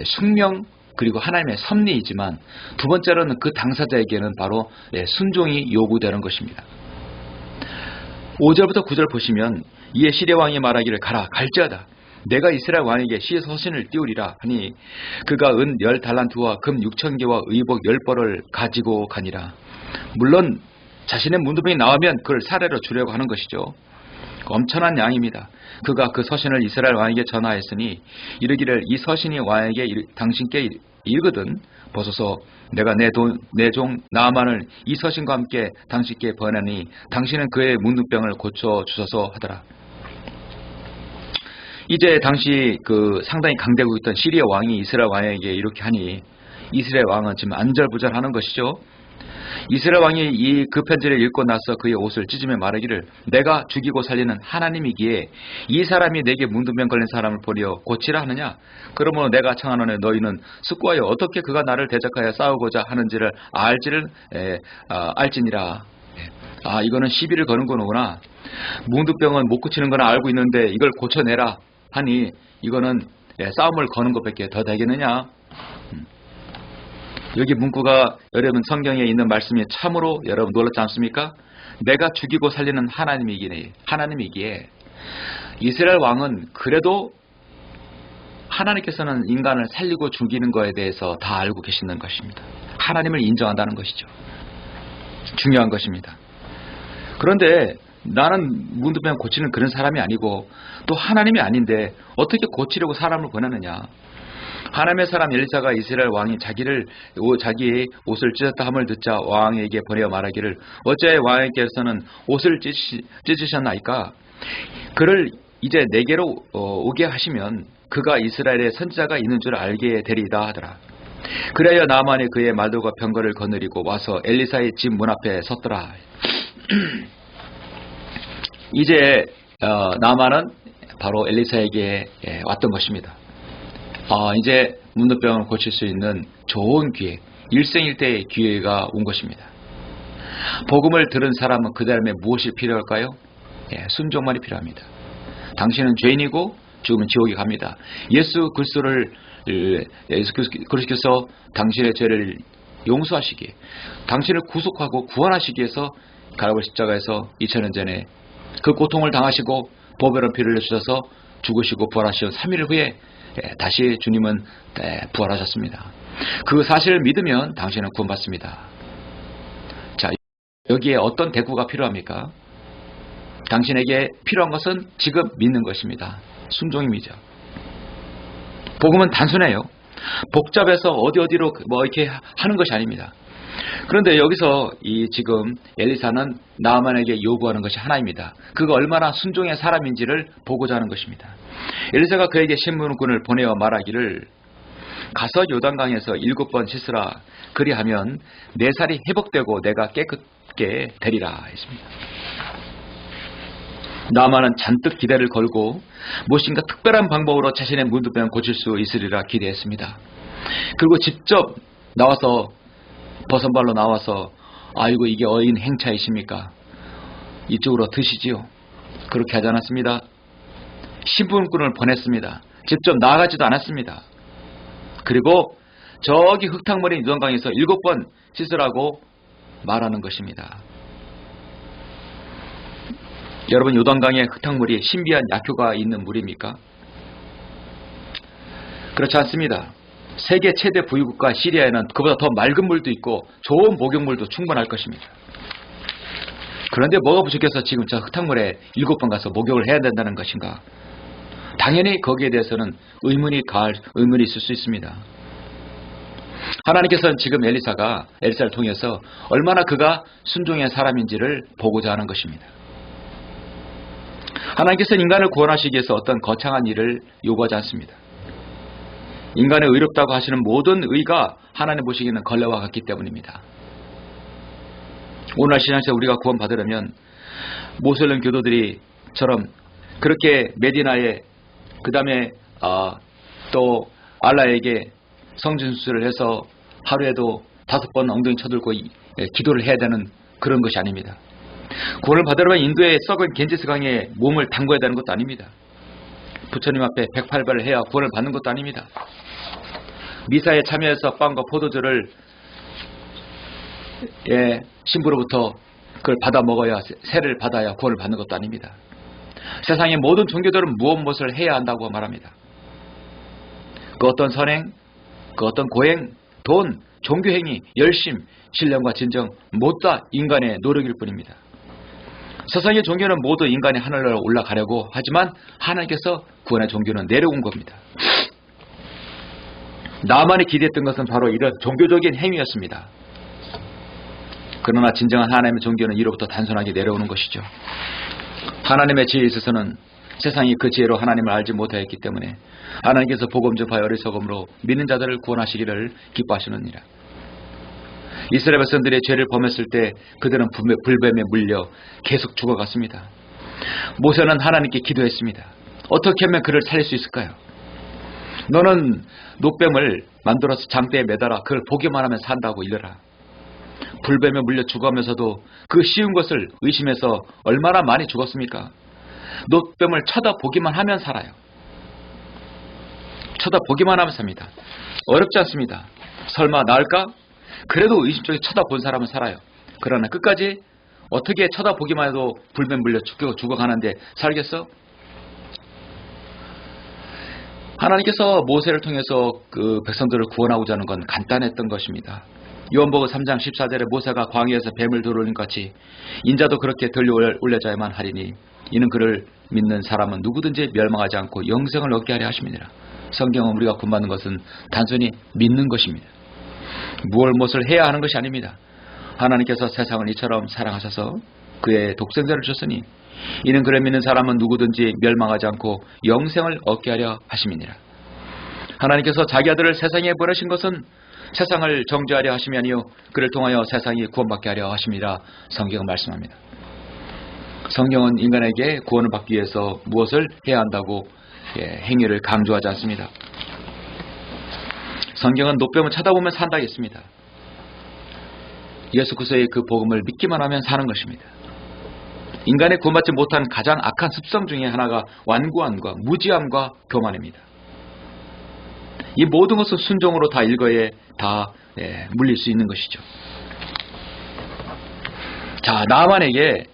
숙명 그리고 하나님의 섭리이지만 두 번째로는 그 당사자에게는 바로 순종이 요구되는 것입니다. 5절부터 9절 보시면 이에 시리아 왕이 말하기를 가라 갈지어다 내가 이스라엘 왕에게 시의 서신을 띄우리라 하니 그가 은 10달란트와 금 6,000개와 의복 10벌을 가지고 가니라. 물론 자신의 문두병이 나오면 그걸 사례로 주려고 하는 것이죠. 엄청난 양입니다. 그가 그 서신을 이스라엘 왕에게 전하였으니 이르기를 이 서신이 왕에게 당신께 이르거든 보소서 내가 내 종 나아만을 이 서신과 함께 당신께 보내니 당신은 그의 문두병을 고쳐 주소서 하더라. 이제 당시 그 상당히 강대국 있던 시리아 왕이 이스라엘 왕에게 이렇게 하니 이스라엘 왕은 지금 안절부절하는 것이죠. 이스라엘 왕이 이 그 편지를 읽고 나서 그의 옷을 찢으며 말하기를 내가 죽이고 살리는 하나님이기에 이 사람이 내게 문두병 걸린 사람을 보려 고치라 하느냐. 그러므로 내가 청하노니 너희는 숙고하여 어떻게 그가 나를 대적하여 싸우고자 하는지를 알지니라. 이거는 시비를 거는 거구나. 문두병은 못 고치는 건 알고 있는데 이걸 고쳐내라 하니 이거는 싸움을 거는 것밖에 더 되겠느냐. 여기 문구가 여러분 성경에 있는 말씀이 참으로 여러분 놀랍지 않습니까? 내가 죽이고 살리는 하나님이기에 이스라엘 왕은 그래도 하나님께서는 인간을 살리고 죽이는 것에 대해서 다 알고 계시는 것입니다. 하나님을 인정한다는 것이죠. 중요한 것입니다. 그런데 나는 문두병 고치는 그런 사람이 아니고 또 하나님이 아닌데 어떻게 고치려고 사람을 보내느냐. 하나님의 사람 엘리사가 이스라엘 왕이 자기의 옷을 찢었다 함을 듣자 왕에게 보내어 말하기를 어째 왕에게서는 옷을 찢으셨나이까. 그를 이제 내게로 오게 하시면 그가 이스라엘의 선지자가 있는 줄 알게 되리이다 하더라. 그래야 나만이 그의 말들과 병거를 거느리고 와서 엘리사의 집 문 앞에 섰더라. 이제 나만은 바로 엘리사에게 왔던 것입니다. 이제 문두병을 고칠 수 있는 좋은 기회, 일생일대의 기회가 온 것입니다. 복음을 들은 사람은 그 다음에 무엇이 필요할까요? 순종만이 필요합니다. 당신은 죄인이고 죽으면 지옥에 갑니다. 예수 그리스도께서 당신의 죄를 용서하시기에 당신을 구속하고 구원하시기 위해서 갈보리 십자가에서 2000년 전에 그 고통을 당하시고 보배로운 피를 흘려주셔서 죽으시고 부활하시고 3일 후에 다시 주님은 부활하셨습니다. 그 사실을 믿으면 당신은 구원받습니다. 자, 여기에 어떤 대꾸가 필요합니까? 당신에게 필요한 것은 지금 믿는 것입니다. 순종입니다. 복음은 단순해요. 복잡해서 어디로 이렇게 하는 것이 아닙니다. 그런데 여기서 지금 엘리사는 나아만에게 요구하는 것이 하나입니다. 그가 얼마나 순종의 사람인지를 보고자 하는 것입니다. 엘리사가 그에게 신문군을 보내어 말하기를 가서 요단강에서 7번 씻으라. 그리하면 내 살이 회복되고 내가 깨끗게 되리라 했습니다. 나아만은 잔뜩 기대를 걸고 무엇인가 특별한 방법으로 자신의 문두병을 고칠 수 있으리라 기대했습니다. 그리고 직접 나와서 버선발로 나와서 아이고 이게 어인 행차이십니까? 이쪽으로 드시지요. 그렇게 하지 않았습니다. 신분꾼을 보냈습니다. 직접 나아가지도 않았습니다. 그리고 저기 흙탕물인 요단강에서 7번 씻으라고 말하는 것입니다. 여러분, 요단강의 흙탕물이 신비한 약효가 있는 물입니까? 그렇지 않습니다. 세계 최대 부유국가 시리아에는 그보다 더 맑은 물도 있고 좋은 목욕물도 충분할 것입니다. 그런데 뭐가 부족해서 지금 저 흙탕물에 7번 가서 목욕을 해야 된다는 것인가? 당연히 거기에 대해서는 의문이 있을 수 있습니다. 하나님께서는 지금 엘리사를 통해서 얼마나 그가 순종의 사람인지를 보고자 하는 것입니다. 하나님께서는 인간을 구원하시기 위해서 어떤 거창한 일을 요구하지 않습니다. 인간의 의롭다고 하시는 모든 의가 하나님 보시기에는 걸레와 같기 때문입니다. 오늘날 신앙에서 우리가 구원받으려면 모슬림 교도들이처럼 그렇게 메디나에 그 다음에 또 알라에게 성진수를 해서 하루에도 5번 엉덩이 쳐들고 기도를 해야 되는 그런 것이 아닙니다. 구원을 받으려면 인도의 썩은 겐지스 강에 몸을 담궈야 되는 것도 아닙니다. 부처님 앞에 108발을 해야 구원을 받는 것도 아닙니다. 미사에 참여해서 빵과 포도주를 신부로부터 그걸 받아 먹어야 세를 받아야 구원을 받는 것도 아닙니다. 세상의 모든 종교들은 무엇을 해야 한다고 말합니다. 그 어떤 선행, 그 어떤 고행, 돈, 종교행위, 열심, 신령과 진정 모두 다 인간의 노력일 뿐입니다. 세상의 종교는 모두 인간의 하늘로 올라가려고 하지만 하나님께서 구원의 종교는 내려온 겁니다. 나만이 기대했던 것은 바로 이런 종교적인 행위였습니다. 그러나 진정한 하나님의 종교는 이로부터 단순하게 내려오는 것이죠. 하나님의 지혜에 있어서는 세상이 그 지혜로 하나님을 알지 못하였기 때문에 하나님께서 복음 전파의 어리석음으로 믿는 자들을 구원하시기를 기뻐하시느니라. 이스라엘 백성들의 죄를 범했을 때 그들은 불뱀에 물려 계속 죽어갔습니다. 모세는 하나님께 기도했습니다. 어떻게 하면 그를 살릴 수 있을까요? 너는 노뱀을 만들어서 장대에 매달아 그걸 보기만 하면 산다고 이르라. 불뱀에 물려 죽어가면서도 그 쉬운 것을 의심해서 얼마나 많이 죽었습니까? 노뱀을 쳐다보기만 하면 살아요. 쳐다보기만 하면 삽니다. 어렵지 않습니다. 설마 나을까? 그래도 의심적으로 쳐다본 사람은 살아요. 그러나 끝까지 어떻게 쳐다보기만 해도 불뱀 물려 죽어가는데 살겠어? 하나님께서 모세를 통해서 그 백성들을 구원하고자 하는 건 간단했던 것입니다. 요한복음 3장 14절에 모세가 광야에서 뱀을 들어올린 것 같이 인자도 그렇게 들려 올려져야만 하리니 이는 그를 믿는 사람은 누구든지 멸망하지 않고 영생을 얻게 하려 하심이니라. 성경은 우리가 구원받는 것은 단순히 믿는 것입니다. 무엇을 해야 하는 것이 아닙니다. 하나님께서 세상을 이처럼 사랑하셔서 그의 독생자를 주셨으니 이는 그를 믿는 사람은 누구든지 멸망하지 않고 영생을 얻게 하려 하심이니라. 하나님께서 자기 아들을 세상에 보내신 것은 세상을 정죄하려 하심이 아니요 그를 통하여 세상이 구원받게 하려 하심이라 성경은 말씀합니다. 성경은 인간에게 구원을 받기 위해서 무엇을 해야 한다고 행위를 강조하지 않습니다. 성경은 노뱀을 쳐다보면 산다고 했습니다. 예수 그리스도의 그 복음을 믿기만 하면 사는 것입니다. 인간의 구원받지 못한 가장 악한 습성 중에 하나가 완고함과 무지함과 교만입니다. 이 모든 것은 순종으로 다 일거에 다 물릴 수 있는 것이죠. 자, 나만에게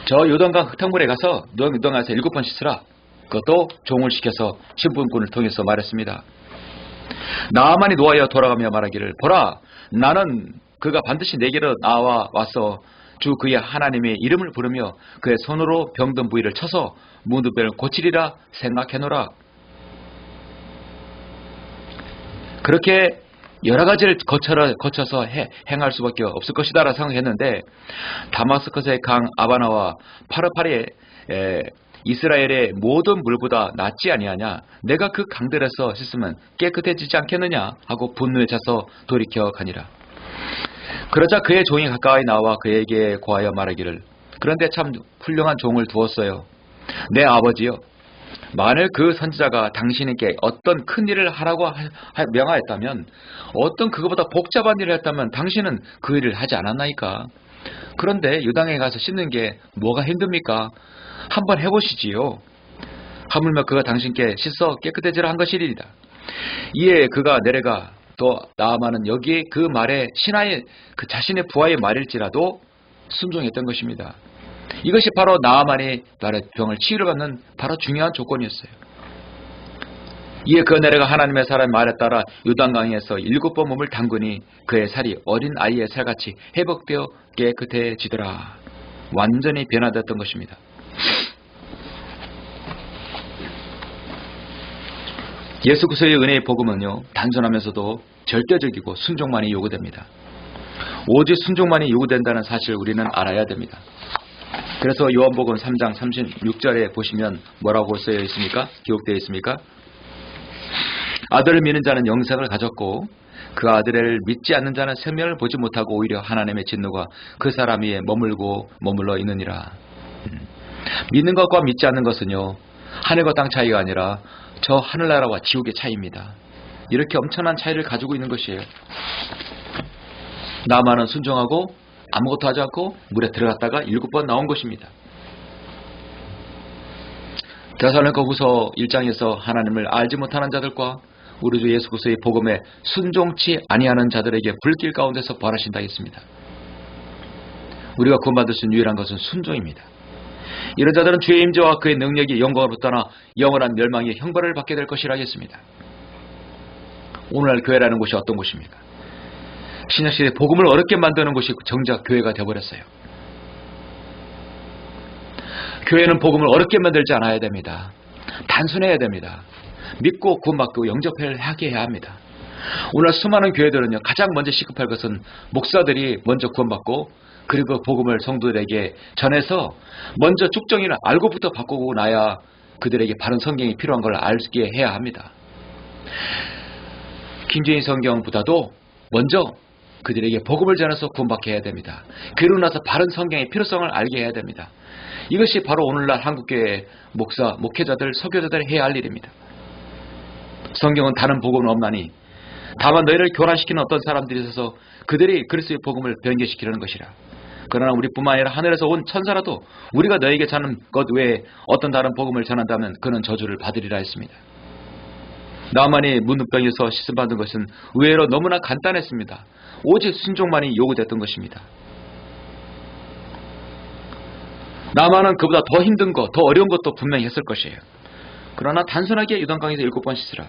저 요단강 흙탕물에 가서 너 요단강에서 7번 씻으라. 그것도 종을 시켜서 신분꾼을 통해서 말했습니다. 나아만이 노하여 돌아가며 말하기를, 보라, 나는 그가 반드시 내게로 나와 와서 주 그의 하나님의 이름을 부르며 그의 손으로 병든 부위를 쳐서 무드병을 고치리라 생각해노라. 그렇게 여러 가지를 거쳐서 행할 수밖에 없을 것이다 라고 생각했는데, 다마스커스의 강 아바나와 파르파리의 이스라엘의 모든 물보다 낫지 아니하냐? 내가 그 강들에서 씻으면 깨끗해지지 않겠느냐? 하고 분노에 차서 돌이켜 가니라. 그러자 그의 종이 가까이 나와 그에게 고하여 말하기를, 그런데 참 훌륭한 종을 두었어요. 내 아버지여, 만일 그 선지자가 당신에게 어떤 큰 일을 하라고 명하였다면, 어떤 그거보다 복잡한 일을 했다면 당신은 그 일을 하지 않았나이까? 그런데 유당에 가서 씻는 게 뭐가 힘듭니까? 한번 해보시지요. 하물며 그가 당신께 씻어 깨끗해지라 한 것이리이다. 이에 그가 내려가 또 나아만은 여기에 그 말에 신하의 그 자신의 부하의 말일지라도 순종했던 것입니다. 이것이 바로 나아만이 병을 치유를 받는 바로 중요한 조건이었어요. 이에 그 내려가 하나님의 사람의 말에 따라 요단강에서 7번 몸을 담그니 그의 살이 어린 아이의 살같이 회복되어 깨끗해지더라. 완전히 변화되었던 것입니다. 예수 그리스도의 은혜의 복음은요, 단순하면서도 절대적이고 순종만이 요구됩니다. 오직 순종만이 요구된다는 사실을 우리는 알아야 됩니다. 그래서 요한복음 3장 36절에 보시면 뭐라고 쓰여 있습니까? 기록되어 있습니까? 아들을 믿는 자는 영생을 가졌고 그 아들을 믿지 않는 자는 생명을 보지 못하고 오히려 하나님의 진노가 그 사람 위에 머물러 있느니라. 믿는 것과 믿지 않는 것은요, 하늘과 땅 차이가 아니라 저 하늘나라와 지옥의 차이입니다. 이렇게 엄청난 차이를 가지고 있는 것이에요. 나만은 순종하고 아무것도 하지 않고 물에 들어갔다가 7번 나온 것입니다. 데살로니가후서 1장에서 하나님을 알지 못하는 자들과 우리 주 예수 그리스도의 복음에 순종치 아니하는 자들에게 불길 가운데서 벌하신다 했습니다. 우리가 구원받을 수 있는 유일한 것은 순종입니다. 이런 자들은 주의 임재와 그의 능력이 영광으로 떠나 영원한 멸망의 형벌을 받게 될 것이라 했습니다. 오늘날 교회라는 곳이 어떤 곳입니까? 신약시대에 복음을 어렵게 만드는 곳이 정작 교회가 되어버렸어요. 교회는 복음을 어렵게 만들지 않아야 됩니다. 단순해야 됩니다. 믿고 구원받고 영접을 하게 해야 합니다. 오늘 수많은 교회들은요, 가장 먼저 시급할 것은 목사들이 먼저 구원받고 그리고 복음을 성도들에게 전해서 먼저 쭉정이를 알고부터 바꾸고 나야 그들에게 바른 성경이 필요한 걸 알게 해야 합니다. 킹제임스 성경보다도 먼저 그들에게 복음을 전해서 구원받게 해야 됩니다. 그러고 나서 바른 성경의 필요성을 알게 해야 됩니다. 이것이 바로 오늘날 한국교회 목사, 목회자들, 설교자들이 해야 할 일입니다. 성경은 다른 복음은 없나니 다만 너희를 교란시키는 어떤 사람들이 있어서 그들이 그리스도의 복음을 변개시키려는 것이라. 그러나 우리뿐만 아니라 하늘에서 온 천사라도 우리가 너에게 전하는 것 외에 어떤 다른 복음을 전한다면 그는 저주를 받으리라 했습니다. 나만이 문둥병에서 씻음받은 것은 의외로 너무나 간단했습니다. 오직 순종만이 요구됐던 것입니다. 나만은 그보다 더 힘든 것, 더 어려운 것도 분명히 했을 것이에요. 그러나 단순하게 요단강에서 7번 씻으라.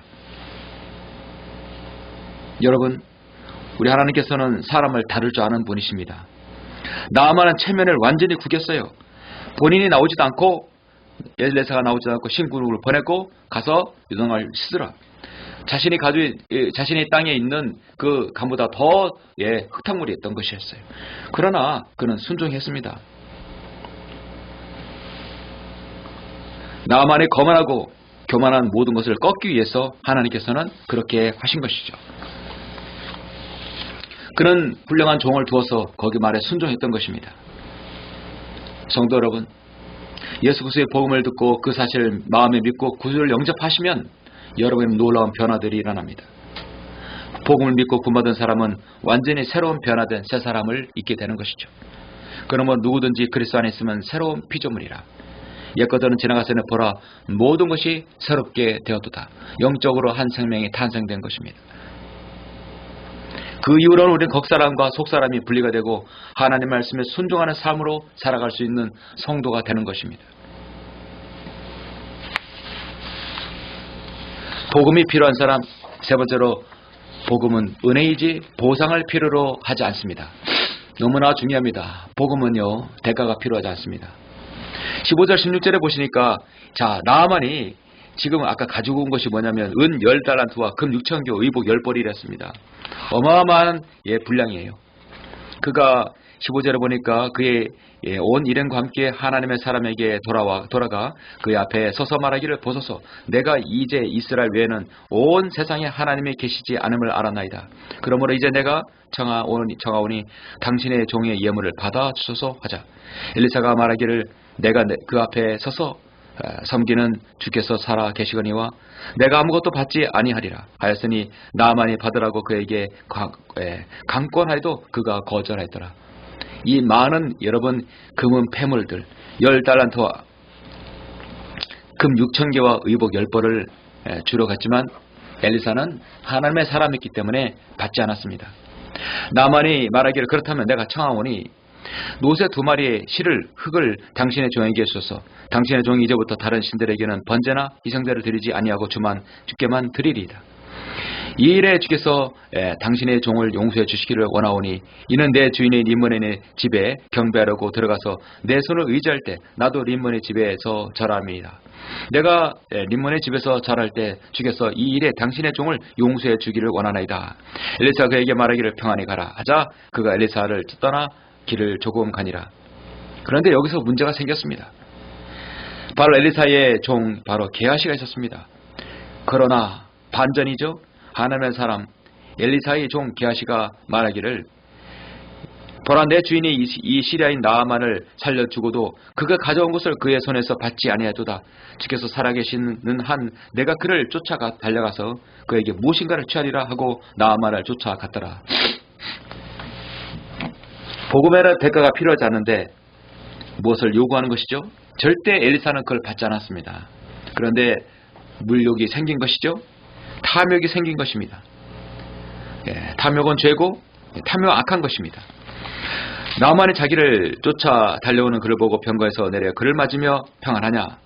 여러분, 우리 하나님께서는 사람을 다룰 줄 아는 분이십니다. 나아만은 체면을 완전히 구겼어요. 본인이 나오지도 않고 엘리사가 나오지도 않고 신군을 보냈고 가서 요단강을 씻으라. 자신의 땅에 있는 그 강보다 더 흙탕물이 있던 것이었어요. 그러나 그는 순종했습니다. 나만의 거만하고 교만한 모든 것을 꺾기 위해서 하나님께서는 그렇게 하신 것이죠. 그는 훌륭한 종을 두어서 거기 말에 순종했던 것입니다. 성도 여러분, 예수 그리스도의 복음을 듣고 그 사실을 마음에 믿고 구주를 영접하시면 여러분의 놀라운 변화들이 일어납니다. 복음을 믿고 구원받은 사람은 완전히 새로운 변화된 새 사람을 잊게 되는 것이죠. 그러면 누구든지 그리스도 안에 있으면 새로운 피조물이라. 옛것들은 지나갔으니 보라 모든 것이 새롭게 되었도다. 영적으로 한 생명이 탄생된 것입니다. 그 이후로는 우리는 겉사람과 속사람이 분리가 되고 하나님 말씀에 순종하는 삶으로 살아갈 수 있는 성도가 되는 것입니다. 복음이 필요한 사람, 세 번째로 복음은 은혜이지 보상을 필요로 하지 않습니다. 너무나 중요합니다. 복음은요, 대가가 필요하지 않습니다. 15절 16절에 보시니까 자, 나아만이 지금 아까 가지고 온 것이 뭐냐면 은 10달란트와 금 6,000교, 의복 10벌이랬습니다. 어마어마한 분량이에요. 그가 15절에 보니까 그의 온 일행과 함께 하나님의 사람에게 돌아가 그의 앞에 서서 말하기를, 보소서 내가 이제 이스라엘 외에는 온 세상에 하나님이 계시지 않음을 알았나이다. 그러므로 이제 내가 청하오니 당신의 종의 예물을 받아 주소서 하자. 엘리사가 말하기를, 내가 그 앞에 서서 섬기는 주께서 살아 계시거니와 내가 아무것도 받지 아니하리라 하였으니 나아만이 받으라고 그에게 강권하여도 그가 거절하였더라. 이 많은 여러분 금은 폐물들 10달란트와 금 6,000개와 의복 10벌을 주러 갔지만 엘리사는 하나님의 사람이기 때문에 받지 않았습니다. 나아만이 말하기를, 그렇다면 내가 청하오니 노새 2마리의 흙을 당신의 종에게 주소서. 당신의 종이 이제부터 다른 신들에게는 번제나 희생제를 드리지 아니하고 주께만 드리리이다. 이 일에 주께서 당신의 종을 용서해 주시기를 원하오니 이는 내 주인의 림몬의 집에 경배하려고 들어가서 내 손을 의지할 때 나도 림몬의 집에서 절함이다. 내가 림몬의 집에서 절할 때 주께서 이 일에 당신의 종을 용서해 주기를 원하나이다. 엘리사가 그에게 말하기를, 평안히 가라 하자 그가 엘리사를 떠나 길을 조금 가니라. 그런데 여기서 문제가 생겼습니다. 바로 엘리사의 종 바로 게하시가 있었습니다. 그러나 반전이죠. 하나님의 사람 엘리사의 종 게하시가 말하기를, 보라 내 주인이 이 시리아인 나아만을 살려주고도 그가 가져온 것을 그의 손에서 받지 아니하도다. 주께서 살아계시는 한 내가 그를 달려가서 그에게 무엇인가를 취하리라 하고 나아만을 쫓아갔더라. 복음에는 대가가 필요하지 않은데 무엇을 요구하는 것이죠? 절대 엘리사는 그걸 받지 않았습니다. 그런데 물욕이 생긴 것이죠. 탐욕이 생긴 것입니다. 탐욕은 죄고 탐욕은 악한 것입니다. 나아만이 자기를 쫓아 달려오는 그를 보고 병거에서 내려 그를 맞으며 평안하냐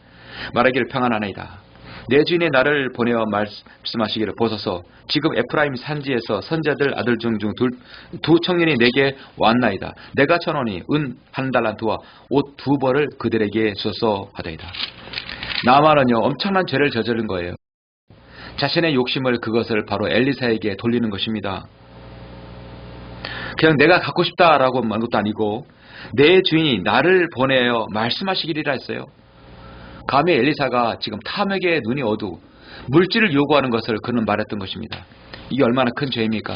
말하기를, 평안하나이다. 내 주인이 나를 보내어 말씀하시기를, 보소서 지금 에프라임 산지에서 선자들 아들 중 두 청년이 내게 왔나이다. 내가 천원이 은 1달란트와 옷 2벌을 그들에게 주소서 하더이다. 나아만은요, 엄청난 죄를 저지른 거예요. 자신의 욕심을 그것을 바로 엘리사에게 돌리는 것입니다. 그냥 내가 갖고 싶다라고 한 것도 아니고 내 주인이 나를 보내어 말씀하시기리라 했어요. 감히 엘리사가 지금 탐욕의 눈이 어두 물질을 요구하는 것을 그는 말했던 것입니다. 이게 얼마나 큰 죄입니까?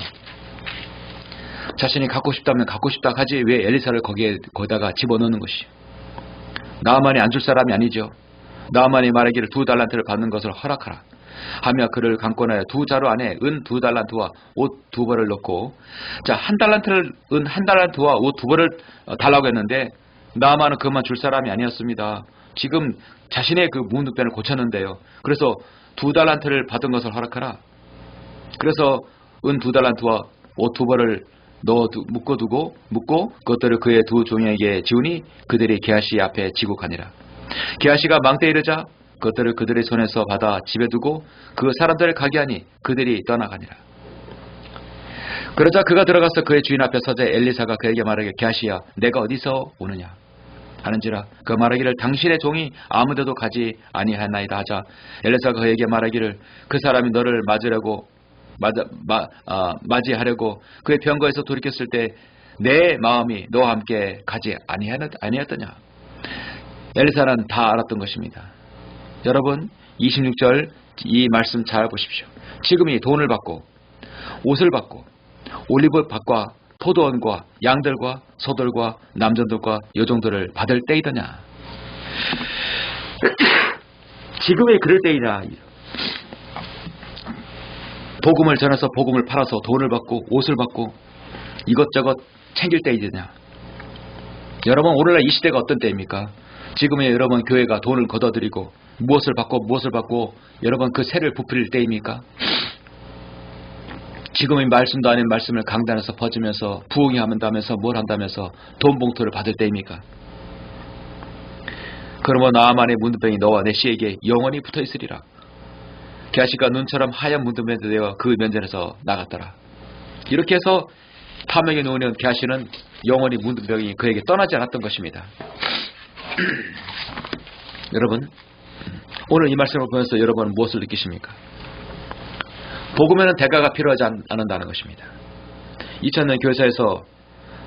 자신이 갖고 싶다면 갖고 싶다 하지 왜 엘리사를 거기다가 집어넣는 것이죠. 나아만이 안 줄 사람이 아니죠. 나아만이 말하기를 2달란트를 받는 것을 허락하라 하며 그를 강권하여 2자루 안에 은 2달란트와 옷 2벌을 넣고, 자, 1달란트를 은 1달란트와 옷 2벌을 달라고 했는데 나아만은 그것만 줄 사람이 아니었습니다. 지금 자신의 그 문둥병을 고쳤는데요. 그래서 2달란트를 받은 것을 허락하라. 그래서 은 2달란트와 옷 2벌을 묶고 그것들을 그의 2 종에게 지우니 그들이 게하시 앞에 지고 가니라. 게하시가 망때에 이르자 그것들을 그들의 손에서 받아 집에 두고 그 사람들을 가게 하니 그들이 떠나가니라. 그러자 그가 들어가서 그의 주인 앞에 서자 엘리사가 그에게 말하기를, 게하시야 내가 어디서 오느냐 하는지라. 그 말하기를, 당신의 종이 아무데도 가지 아니하나이다 하자 엘리사가 그에게 말하기를, 그 사람이 너를 맞이하려고 그의 병거에서 돌이켰을 때 내 마음이 너와 함께 가지 아니했더냐. 엘리사는 다 알았던 것입니다. 여러분 26절 이 말씀 잘 보십시오. 지금이 돈을 받고 옷을 받고 올리브밭과 포도원과 양들과 소들과 남전들과 여종들을 받을 때이더냐. 지금이 그럴 때이다. 복음을 전해서 복음을 팔아서 돈을 받고 옷을 받고 이것저것 챙길 때이더냐. 여러분 오늘날 이 시대가 어떤 때입니까? 지금의 여러분 교회가 돈을 걷어들이고 무엇을 받고 여러분 그 세를 부풀릴 때입니까? 지금의 말씀도 아닌 말씀을 강단에서 퍼지면서 부흥이 한다면서 뭘 한다면서 돈 봉투를 받을 때입니까? 그러면 나아만의 문둥병이 너와 내 씨에게 영원히 붙어 있으리라. 게하시가 눈처럼 하얀 문둥병이 되어 그 면전에서 나갔더라. 이렇게 해서 탐욕에 누우는 게하시는 영원히 문둥병이 그에게 떠나지 않았던 것입니다. 여러분, 오늘 이 말씀을 보면서 여러분은 무엇을 느끼십니까? 복음에는 대가가 필요하지 않는다는 것입니다. 2000년 교회사에서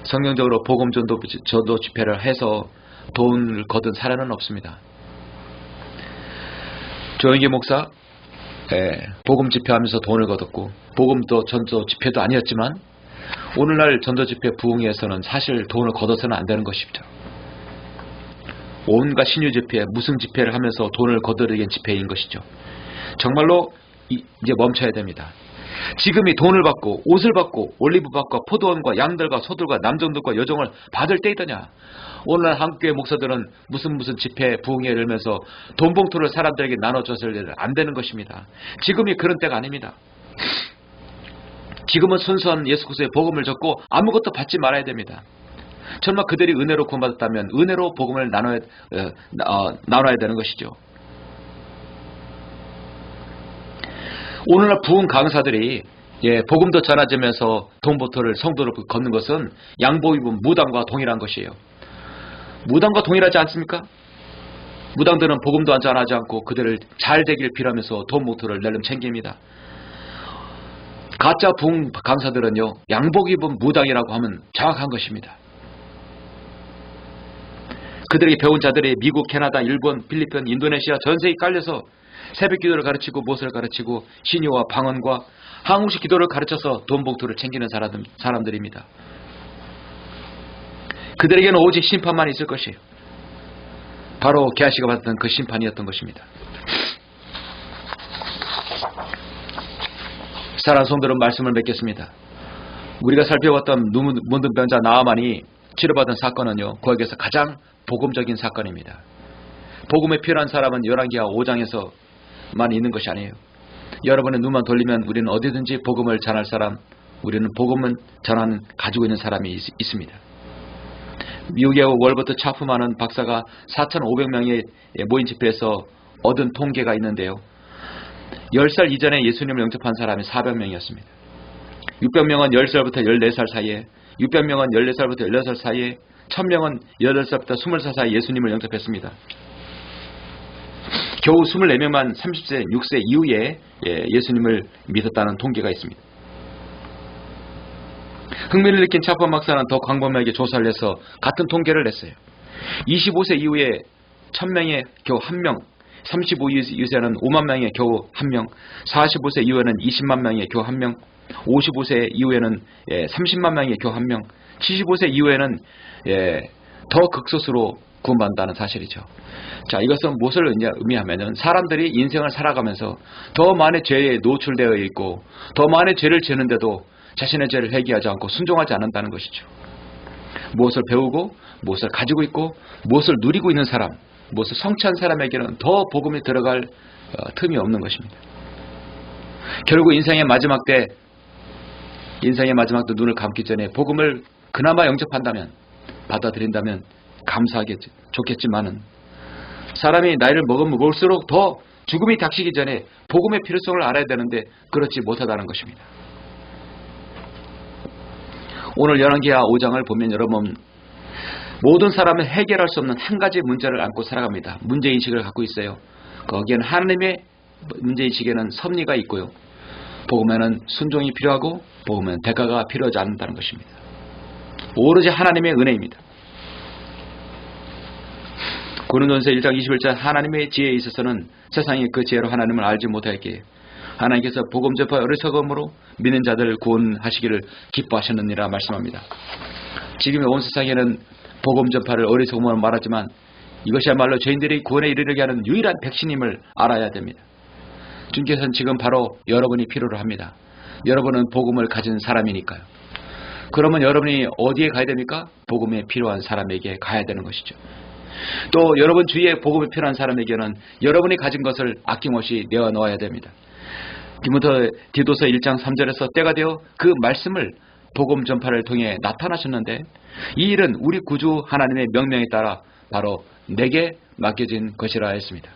성경적으로 복음 전도 집회를 해서 돈을 거둔 사례는 없습니다. 조영기 목사 복음 집회하면서 돈을 거뒀고, 복음도 전도 집회도 아니었지만 오늘날 전도 집회 부흥회에서는 사실 돈을 거둬서는 안 되는 것이죠. 온갖 신유 집회, 무승 집회를 하면서 돈을 거두려는 집회인 것이죠. 정말로 이제 멈춰야 됩니다. 지금이 돈을 받고 옷을 받고 올리브밭과 포도원과 양들과 소들과 남종들과 여종을 받을 때이더냐. 오늘날 한국교회 목사들은 무슨 집회 부흥회를 열면서 돈 봉투를 사람들에게 나눠줘서 안 되는 것입니다. 지금이 그런 때가 아닙니다. 지금은 순수한 예수 그리스도의 복음을 줬고 아무것도 받지 말아야 됩니다. 정말 그들이 은혜로 구원받았다면 은혜로 복음을 나눠야 되는 것이죠. 오늘날 부흥 강사들이 복음도 전하자면서 돈 보토를 성도를 걷는 것은 양복 입은 무당과 동일한 것이에요. 무당과 동일하지 않습니까? 무당들은 복음도 전하지 않고 그들을 잘 되기를 빌하면서 돈 보토를 낼름 챙깁니다. 가짜 부흥 강사들은요, 양복 입은 무당이라고 하면 정확한 것입니다. 그들에게 배운 자들이 미국, 캐나다, 일본, 필리핀, 인도네시아 전 세계에 깔려서 새벽 기도를 가르치고 못을 가르치고 신유와 방언과 한국식 기도를 가르쳐서 돈 봉투를 챙기는 사람들입니다. 그들에게는 오직 심판만 있을 것이에요. 바로 게하시가 받았던 그 심판이었던 것입니다. 사랑하는 성도들은 말씀을 맺겠습니다. 우리가 살펴봤던 문둥병자 나아만이 치료받은 사건은요, 거기에서 가장 복음적인 사건입니다. 복음에 필요한 사람은 열왕기하 5장에서만 있는 것이 아니에요. 여러분의 눈만 돌리면 우리는 어디든지 복음을 전할 사람, 우리는 복음을 가지고 있는 사람이 있습니다. 미국의 월버트 차프만은 박사가 4,500명의 모인 집회에서 얻은 통계가 있는데요. 10살 이전에 예수님을 영접한 사람이 400명이었습니다. 600명은 10살부터 14살 사이에, 600명은 14살부터 16살 사이에, 1000명은 18살부터 20살 사이에 예수님을 영접했습니다. 겨우 24명만 30세, 6세 이후에 예수님을 믿었다는 통계가 있습니다. 흥미를 느낀 차프만 박사는 더 광범위하게 조사를 해서 같은 통계를 냈어요. 25세 이후에 1000명에 겨우 1명, 35세 이후에는 5만 명에 겨우 1명, 45세 이후에는 20만 명에 겨우 1명, 55세 이후에는 30만 명에 겨우 1명, 75세 이후에는 더 극소수로 구원받는다는 사실이죠. 자, 이것은 무엇을 의미하면은 사람들이 인생을 살아가면서 더 많은 죄에 노출되어 있고 더 많은 죄를 지는데도 자신의 죄를 회개하지 않고 순종하지 않는다는 것이죠. 무엇을 배우고 무엇을 가지고 있고 무엇을 누리고 있는 사람, 무엇을 성취한 사람에게는 더 복음이 들어갈 틈이 없는 것입니다. 결국 인생의 마지막 때 눈을 감기 전에 복음을 그나마 영접한다면, 받아들인다면 감사하겠지, 좋겠지만은 사람이 나이를 먹으면 먹을수록 더 죽음이 닥치기 전에 복음의 필요성을 알아야 되는데 그렇지 못하다는 것입니다. 오늘 열왕기하 5장을 보면 여러분, 모든 사람은 해결할 수 없는 한 가지 문제를 안고 살아갑니다. 문제인식을 갖고 있어요. 거기에는 하나님의 문제인식에는 섭리가 있고요. 복음에는 순종이 필요하고 복음에는 대가가 필요하지 않는다는 것입니다. 오로지 하나님의 은혜입니다. 고린도전서 1장 21절 하나님의 지혜에 있어서는 세상이 그 지혜로 하나님을 알지 못하였기에 하나님께서 복음 전파 어리석음으로 믿는 자들을 구원하시기를 기뻐하셨느니라 말씀합니다. 지금의 온 세상에는 복음 전파를 어리석음으로 말하지만 이것이야말로 죄인들이 구원에 이르게 하는 유일한 백신임을 알아야 됩니다. 주님께서는 지금 바로 여러분이 필요로 합니다. 여러분은 복음을 가진 사람이니까요. 그러면 여러분이 어디에 가야 됩니까? 복음에 필요한 사람에게 가야 되는 것이죠. 또 여러분 주위에 복음에 필요한 사람에게는 여러분이 가진 것을 아낌없이 내어 놓아야 됩니다. 디도서 1장 3절에서 때가 되어 그 말씀을 복음 전파를 통해 나타나셨는데 이 일은 우리 구주 하나님의 명령에 따라 바로 내게 맡겨진 것이라 했습니다.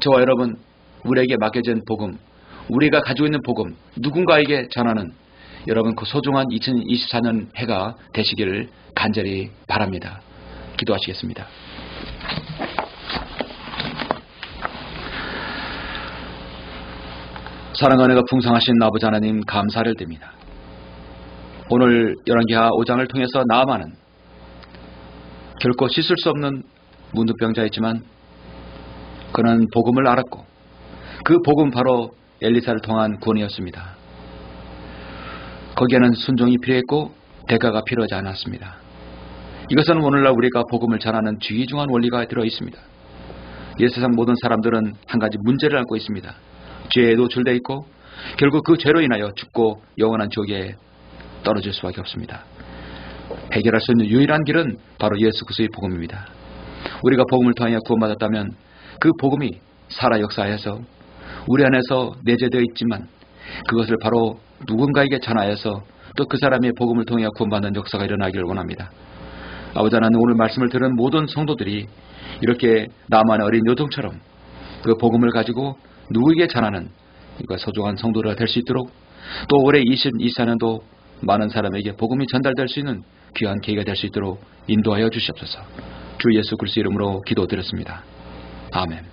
저와 여러분 우리에게 맡겨진 복음, 우리가 가지고 있는 복음, 누군가에게 전하는 여러분 그 소중한 2024년 해가 되시기를 간절히 바랍니다. 기도하시겠습니다. 사랑과 은혜가 풍성하신 아버지 하나님 감사를 드립니다. 오늘 열왕기하 5장을 통해서 나아만은 결코 씻을 수 없는 문둥병자였지만 그는 복음을 알았고 그 복음 바로 엘리사를 통한 구원이었습니다. 거기에는 순종이 필요했고 대가가 필요하지 않았습니다. 이것은 오늘날 우리가 복음을 전하는 귀중한 원리가 들어있습니다. 이 세상 모든 사람들은 한 가지 문제를 앓고 있습니다. 죄에 노출되어 있고 결국 그 죄로 인하여 죽고 영원한 지옥에 떨어질 수밖에 없습니다. 해결할 수 있는 유일한 길은 바로 예수 그리스도의 복음입니다. 우리가 복음을 통하여 구원받았다면 그 복음이 살아 역사하여서 우리 안에서 내재되어 있지만 그것을 바로 누군가에게 전하여서 또 그 사람의 복음을 통하여 구원받는 역사가 일어나기를 원합니다. 아버지 하나님, 오늘 말씀을 들은 모든 성도들이 이렇게 나만의 어린 요동처럼 그 복음을 가지고 누구에게 전하는 소중한 성도가 될 수 있도록 또 올해 2024년도 많은 사람에게 복음이 전달될 수 있는 귀한 계기가 될 수 있도록 인도하여 주시옵소서. 주 예수 그리스도 이름으로 기도드렸습니다. 아멘.